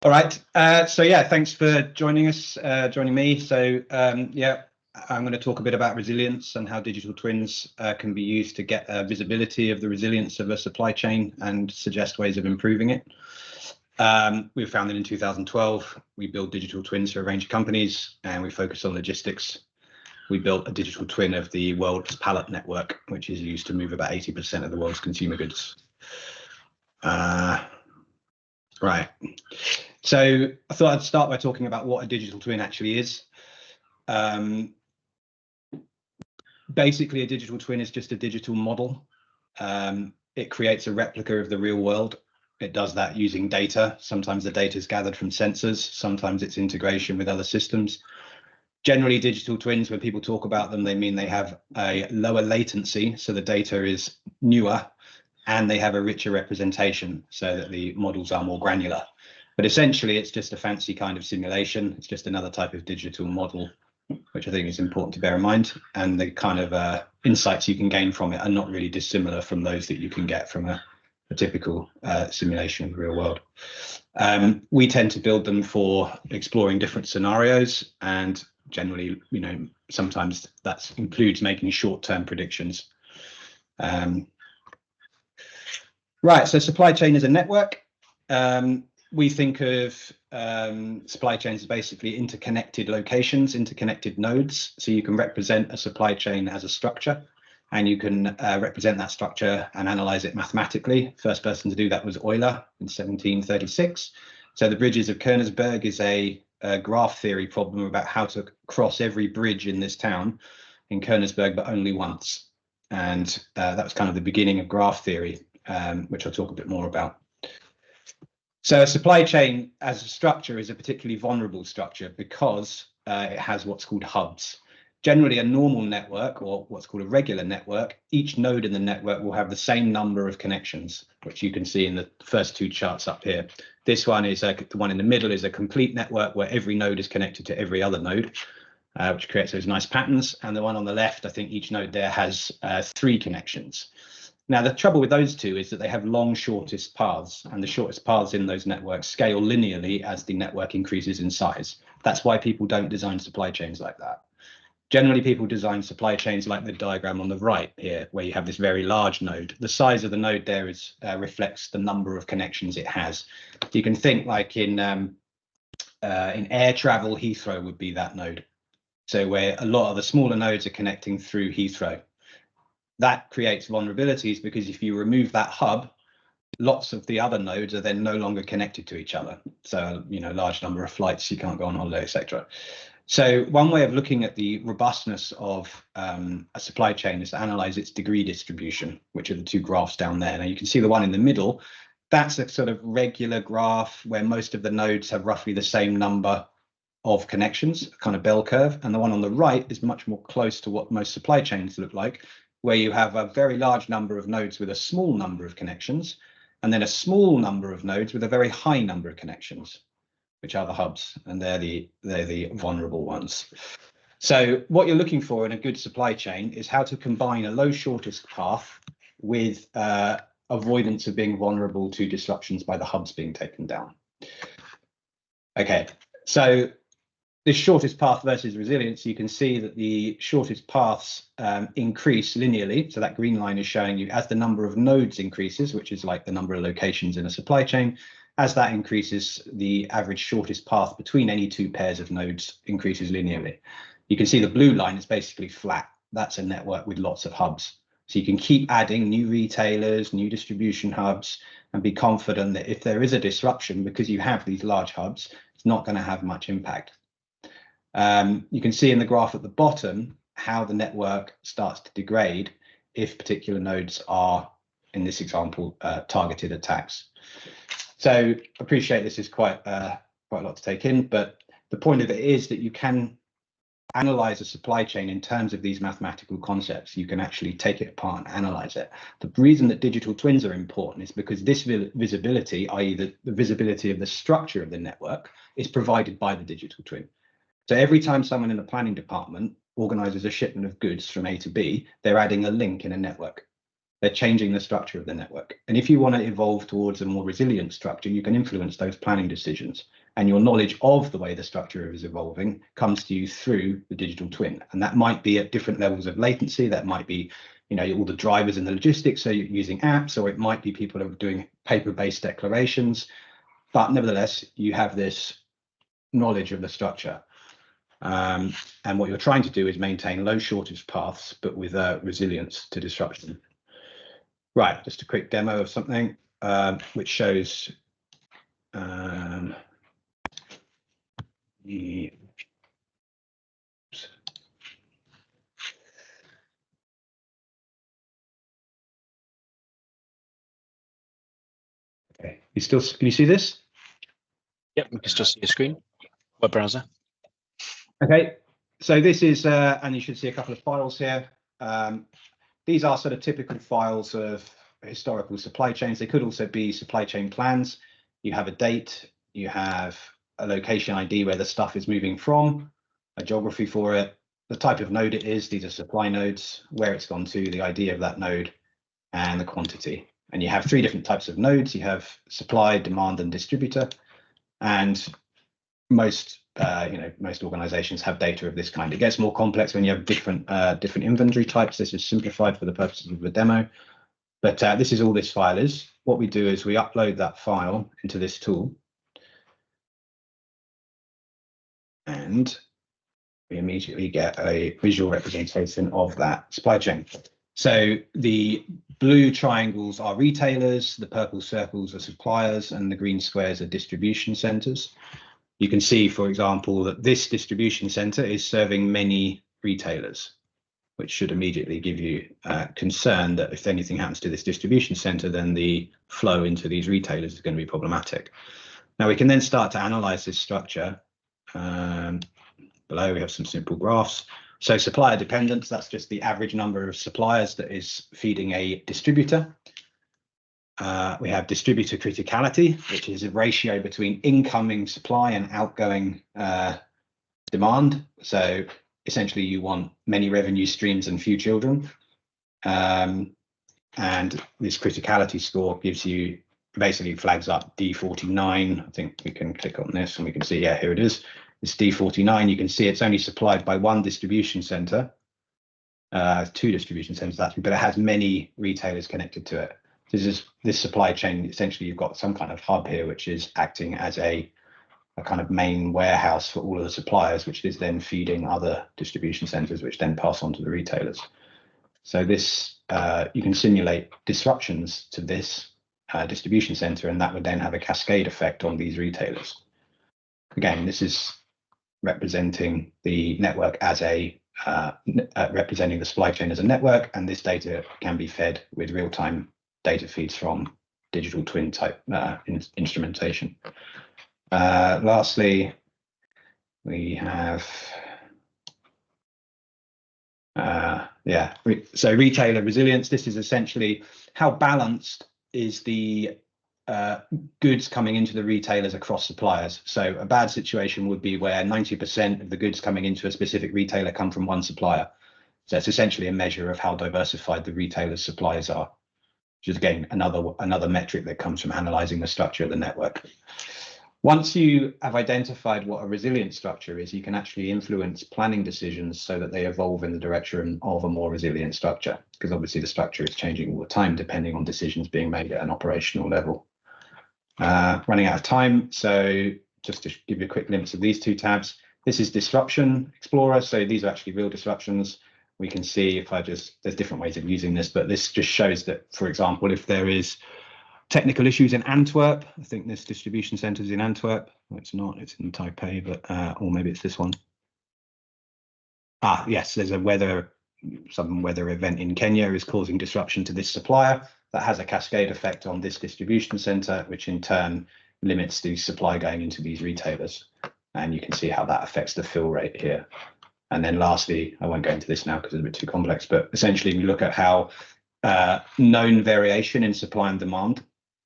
All right. So yeah, thanks for joining us, joining me. So yeah, I'm going to talk a bit about resilience and how digital twins can be used to get visibility of the resilience of a supply chain and suggest ways of improving it. We were founded in 2012. We build digital twins for a range of companies, and we focus on logistics. We built a digital twin of the world's pallet network, which is used to move about 80% of the world's consumer goods. Right. So I thought I'd start by talking about what a digital twin actually is. Basically, a digital twin is just a digital model. It creates a replica of the real world. It does that using data. Sometimes the data is gathered from sensors. Sometimes it's integration with other systems. Generally, digital twins, when people talk about them, they mean they have a lower latency, so the data is newer, and they have a richer representation, so that the models are more granular. But essentially, it's just a fancy kind of simulation. It's just another type of digital model, which I think is important to bear in mind. And the kind of insights you can gain from it are not really dissimilar from those that you can get from a typical simulation of the real world. We tend to build them for exploring different scenarios, and generally, sometimes that includes making short-term predictions. Right, so supply chain is a network. We think of supply chains as basically interconnected locations, interconnected nodes. So you can represent a supply chain as a structure, and you can represent that structure and analyze it mathematically. First person to do that was Euler in 1736. So the bridges of Königsberg is a graph theory problem about how to cross every bridge in this town in Königsberg, but only once. And that was kind of the beginning of graph theory, which I'll talk a bit more about. So a supply chain as a structure is a particularly vulnerable structure because it has what's called hubs. Generally, a normal network, or what's called a regular network, each node in the network will have the same number of connections, which you can see in the first two charts up here. This one is the one in the middle is a complete network where every node is connected to every other node, which creates those nice patterns. And the one on the left, I think each node there has 3 connections. Now, the trouble with those two is that they have long shortest paths, and the shortest paths in those networks scale linearly as the network increases in size. That's why people don't design supply chains like that. Generally, people design supply chains like the diagram on the right here, where you have this very large node. The size of the node there is reflects the number of connections it has. You can think like in air travel, Heathrow would be that node. So where a lot of the smaller nodes are connecting through Heathrow. That creates vulnerabilities because if you remove that hub, lots of the other nodes are then no longer connected to each other. So, large number of flights, you can't go on holiday, etc. So one way of looking at the robustness of a supply chain is to analyze its degree distribution, which are the two graphs down there. Now you can see the one in the middle. That's a sort of regular graph where most of the nodes have roughly the same number of connections, kind of bell curve. And the one on the right is much more close to what most supply chains look like, where you have a very large number of nodes with a small number of connections, and then a small number of nodes with a very high number of connections, which are the hubs, and they're the vulnerable ones. So what you're looking for in a good supply chain is how to combine a low shortest path with avoidance of being vulnerable to disruptions by the hubs being taken down. Okay, so this shortest path versus resilience, you can see that the shortest paths increase linearly. So that green line is showing you as the number of nodes increases, which is like the number of locations in a supply chain. As that increases, the average shortest path between any two pairs of nodes increases linearly. You can see the blue line is basically flat. That's a network with lots of hubs. So you can keep adding new retailers, new distribution hubs, and be confident that if there is a disruption, because you have these large hubs, it's not going to have much impact. You can see in the graph at the bottom how the network starts to degrade if particular nodes are, in this example, targeted attacks. So appreciate this is quite a lot to take in, but the point of it is that you can analyze a supply chain in terms of these mathematical concepts. You can actually take it apart and analyze it. The reason that digital twins are important is because this visibility, i.e. the visibility of the structure of the network, is provided by the digital twin. So every time someone in the planning department organizes a shipment of goods from A to B, they're adding a link in a network. they're changing the structure of the network. And if you want to evolve towards a more resilient structure, you can influence those planning decisions. And your knowledge of the way the structure is evolving comes to you through the digital twin. And that might be at different levels of latency. That might be, all the drivers and the logistics, so you're using apps, or it might be people who are doing paper-based declarations. But nevertheless, you have this knowledge of the structure. And what you're trying to do is maintain low shortage paths, but with resilience to disruption. Right, just a quick demo of something which shows okay, can you see this? Yep, we can still see your screen. Web browser. Okay, so this is, and you should see a couple of files here. These are sort of typical files of historical supply chains. They could also be supply chain plans. You have a date, you have a location ID where the stuff is moving from, a geography for it, the type of node it is, these are supply nodes, where it's gone to, the ID of that node, and the quantity. And you have three different types of nodes. You have supply, demand, and distributor. And most organizations have data of this kind. It gets more complex when you have different inventory types. This is simplified for the purposes of the demo. But this is all this file is. What we do is we upload that file into this tool. And we immediately get a visual representation of that supply chain. So the blue triangles are retailers, the purple circles are suppliers, and the green squares are distribution centers. You can see, for example, that this distribution center is serving many retailers, which should immediately give you concern that if anything happens to this distribution center, then the flow into these retailers is going to be problematic. Now we can then start to analyze this structure. Below we have some simple graphs. So supplier dependence, that's just the average number of suppliers that is feeding a distributor. We have distributor criticality, which is a ratio between incoming supply and outgoing demand. So essentially you want many revenue streams and few children. And this criticality score gives you, basically flags up D49. I think we can click on this and we can see, yeah, here it is. It's D49. You can see it's only supplied by one distribution center, two distribution centers actually, but it has many retailers connected to it. This supply chain, essentially you've got some kind of hub here, which is acting as a kind of main warehouse for all of the suppliers, which is then feeding other distribution centers, which then pass on to the retailers. So this, you can simulate disruptions to this distribution center, and that would then have a cascade effect on these retailers. Again, this is representing the network as representing the supply chain as a network, and this data can be fed with real-time data feeds from digital twin type instrumentation. Lastly, we have so retailer resilience. This is essentially how balanced is the goods coming into the retailers across suppliers. So a bad situation would be where 90% of the goods coming into a specific retailer come from one supplier. So it's essentially a measure of how diversified the retailer's suppliers are, which is again another metric that comes from analyzing the structure of the network. Once you have identified what a resilient structure is, you can actually influence planning decisions so that they evolve in the direction of a more resilient structure, because obviously the structure is changing all the time depending on decisions being made at an operational level. Running out of time, so just to give you a quick glimpse of these two tabs, this is Disruption Explorer. So these are actually real disruptions. We can see if there's different ways of using this, but this just shows that, for example, if there is technical issues in Antwerp, I think this distribution center is in Antwerp. No, it's not, it's in Taipei, but or maybe it's this one. Yes, there's some weather event in Kenya is causing disruption to this supplier. That has a cascade effect on this distribution center, which in turn limits the supply going into these retailers. And you can see how that affects the fill rate here. And then lastly, I won't go into this now because it's a bit too complex, but essentially we look at how known variation in supply and demand,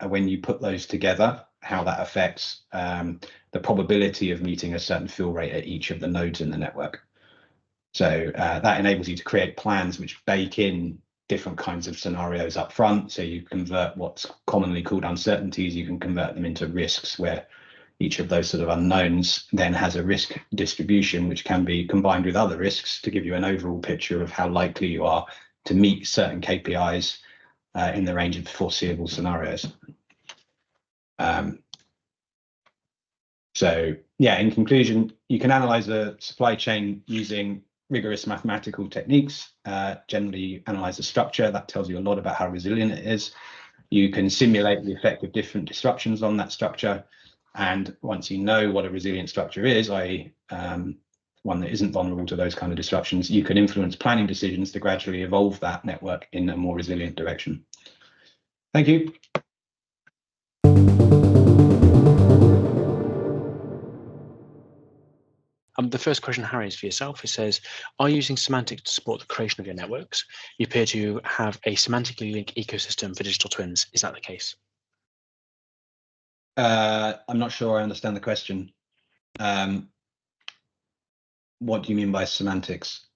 when you put those together, how that affects the probability of meeting a certain fill rate at each of the nodes in the network. So that enables you to create plans which bake in different kinds of scenarios up front. So you convert what's commonly called uncertainties, you can convert them into risks, where each of those sort of unknowns then has a risk distribution, which can be combined with other risks to give you an overall picture of how likely you are to meet certain KPIs in the range of foreseeable scenarios. So yeah, in conclusion, you can analyze a supply chain using rigorous mathematical techniques. Generally, you analyze the structure. That tells you a lot about how resilient it is. You can simulate the effect of different disruptions on that structure. And once you know what a resilient structure is, i.e. one that isn't vulnerable to those kind of disruptions, you can influence planning decisions to gradually evolve that network in a more resilient direction. Thank you. The first question, Harry, is for yourself. It says, are you using semantics to support the creation of your networks? You appear to have a semantically linked ecosystem for digital twins. Is that the case? I'm not sure I understand the question. What do you mean by semantics?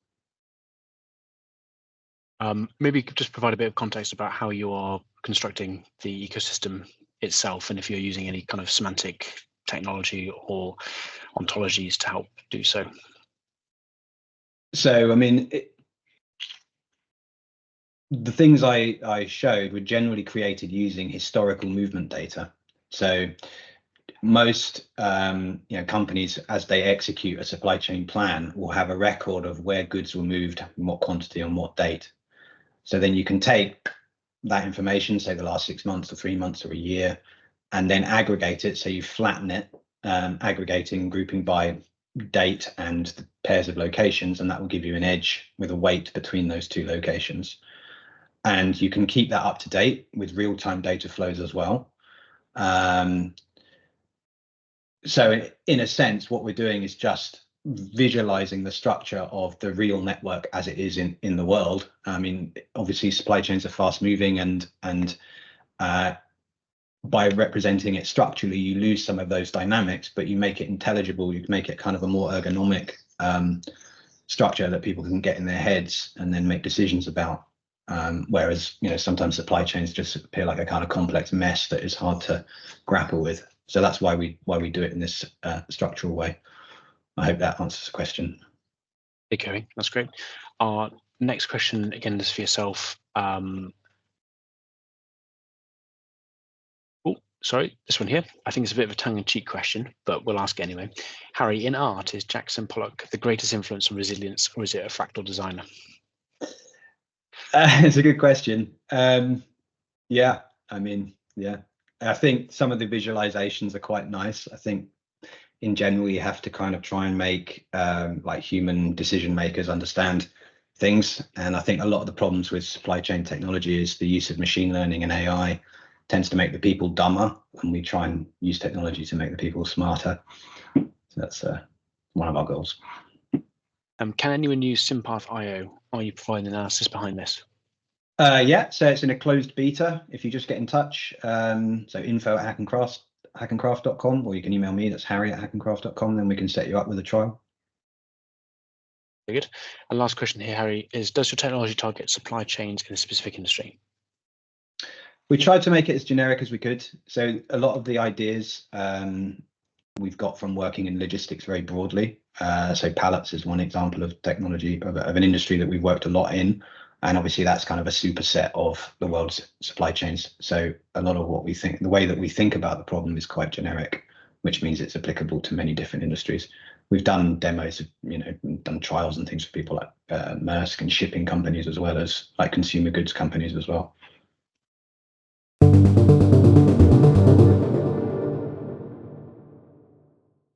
Maybe you could just provide a bit of context about how you are constructing the ecosystem itself, and if you're using any kind of semantic technology or ontologies to help do so. So, I mean, the things I showed were generally created using historical movement data. So most companies, as they execute a supply chain plan, will have a record of where goods were moved, in what quantity, on what date. So then you can take that information, say the last 6 months or 3 months or a year, and then aggregate it. So you flatten it, aggregating, grouping by date and the pairs of locations, and that will give you an edge with a weight between those two locations. And you can keep that up to date with real-time data flows as well. So in a sense, what we're doing is just visualizing the structure of the real network as it is in the world. I mean, obviously supply chains are fast moving, and by representing it structurally, you lose some of those dynamics, but you make it intelligible. You can make it kind of a more ergonomic structure that people can get in their heads and then make decisions about. Whereas, sometimes supply chains just appear like a kind of complex mess that is hard to grapple with. So that's why we do it in this structural way. I hope that answers the question. Okay, that's great. Our next question, again, is for yourself. Sorry, this one here. I think it's a bit of a tongue-in-cheek question, but we'll ask it anyway. Harry, in art, is Jackson Pollock the greatest influence on resilience, or is it a fractal designer? It's a good question. Yeah, I mean, yeah. I think some of the visualizations are quite nice. I think in general, you have to kind of try and make like human decision makers understand things. And I think a lot of the problems with supply chain technology is the use of machine learning and AI tends to make the people dumber, and we try and use technology to make the people smarter. So that's one of our goals. Can anyone use SimpathIO? Are you providing analysis behind this? Yeah, so it's in a closed beta. If you just get in touch, so info@hackencraft.com, or you can email me, that's harry@hackencraft.com, then we can set you up with a trial. Very good. And last question here, Harry, is does your technology target supply chains in a specific industry? We tried to make it as generic as we could. So a lot of the ideas we've got from working in logistics very broadly. So pallets is one example of technology of an industry that we've worked a lot in. And obviously that's kind of a superset of the world's supply chains. So a lot of what we think, the way that we think about the problem is quite generic, which means it's applicable to many different industries. We've done demos, done trials and things for people like Maersk and shipping companies, as well as like consumer goods companies as well.